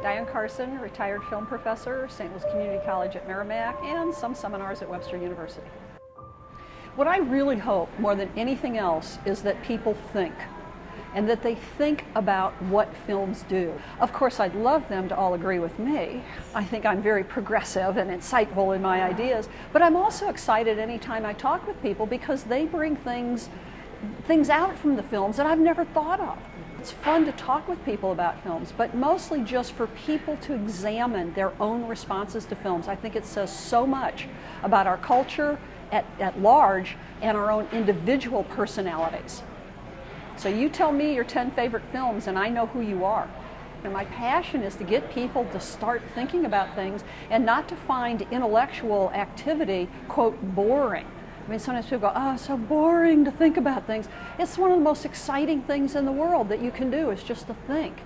Diane Carson, retired film professor, St. Louis Community College at Merrimack, and some seminars at Webster University. What I really hope more than anything else is that people think, and that they think about what films do. Of course, I'd love them to all agree with me. I think I'm very progressive and insightful in my ideas, but I'm also excited anytime I talk with people because they bring things out from the films that I've never thought of. It's fun to talk with people about films, but mostly just for people to examine their own responses to films. I think it says so much about our culture at large and our own individual personalities. So you tell me your 10 favorite films and I know who you are. And my passion is to get people to start thinking about things and not to find intellectual activity, quote, boring. I mean, sometimes people go, oh, it's so boring to think about things. It's one of the most exciting things in the world that you can do is just to think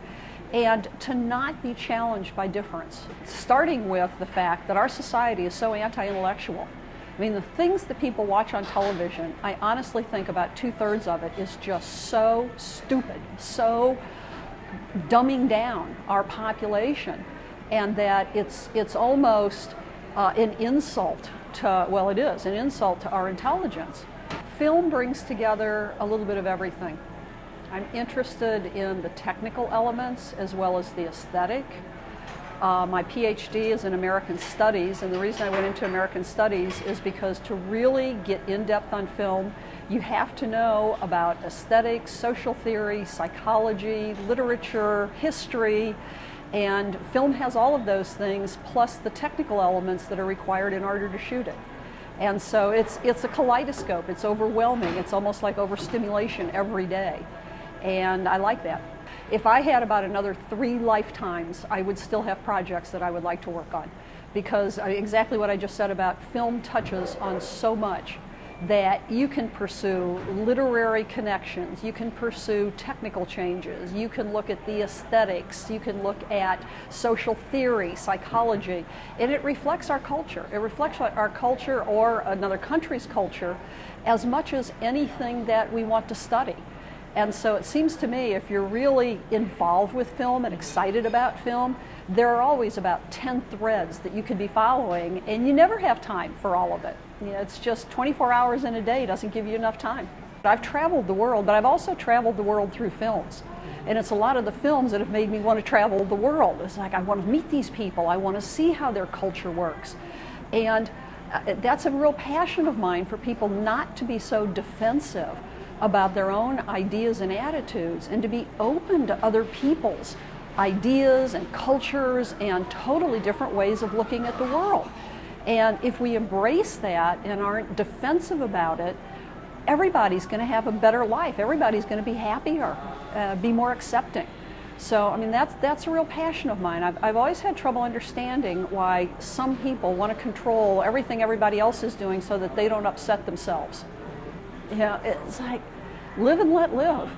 and to not be challenged by difference. Starting with the fact that our society is so anti-intellectual. I mean, the things that people watch on television, I honestly think about 2/3 of it is just so stupid, so dumbing down our population, and that it's almost an insult to, well, it is an insult to our intelligence. Film brings together a little bit of everything. I'm interested in the technical elements as well as the aesthetic. My PhD is in American Studies, and the reason I went into American Studies is because to really get in-depth on film, you have to know about aesthetics, social theory, psychology, literature, history, and film has all of those things, plus the technical elements that are required in order to shoot it. And so it's a kaleidoscope, it's overwhelming, it's almost like overstimulation every day, and I like that. If I had about another 3 lifetimes, I would still have projects that I would like to work on, because exactly what I just said about film touches on so much that you can pursue literary connections, you can pursue technical changes, you can look at the aesthetics, you can look at social theory, psychology, and it reflects our culture. It reflects our culture or another country's culture as much as anything that we want to study. And so it seems to me if you're really involved with film and excited about film, there are always about 10 threads that you could be following, and you never have time for all of it. You know, it's just 24 hours in a day doesn't give you enough time. I've traveled the world, but I've also traveled the world through films. And it's a lot of the films that have made me want to travel the world. It's like I want to meet these people, I want to see how their culture works. And that's a real passion of mine, for people not to be so defensive about their own ideas and attitudes, and to be open to other people's ideas and cultures and totally different ways of looking at the world. And if we embrace that and aren't defensive about it, everybody's going to have a better life. Everybody's going to be happier, be more accepting. So, I mean, that's a real passion of mine. I've always had trouble understanding why some people want to control everything everybody else is doing so that they don't upset themselves. You know, it's like, live and let live.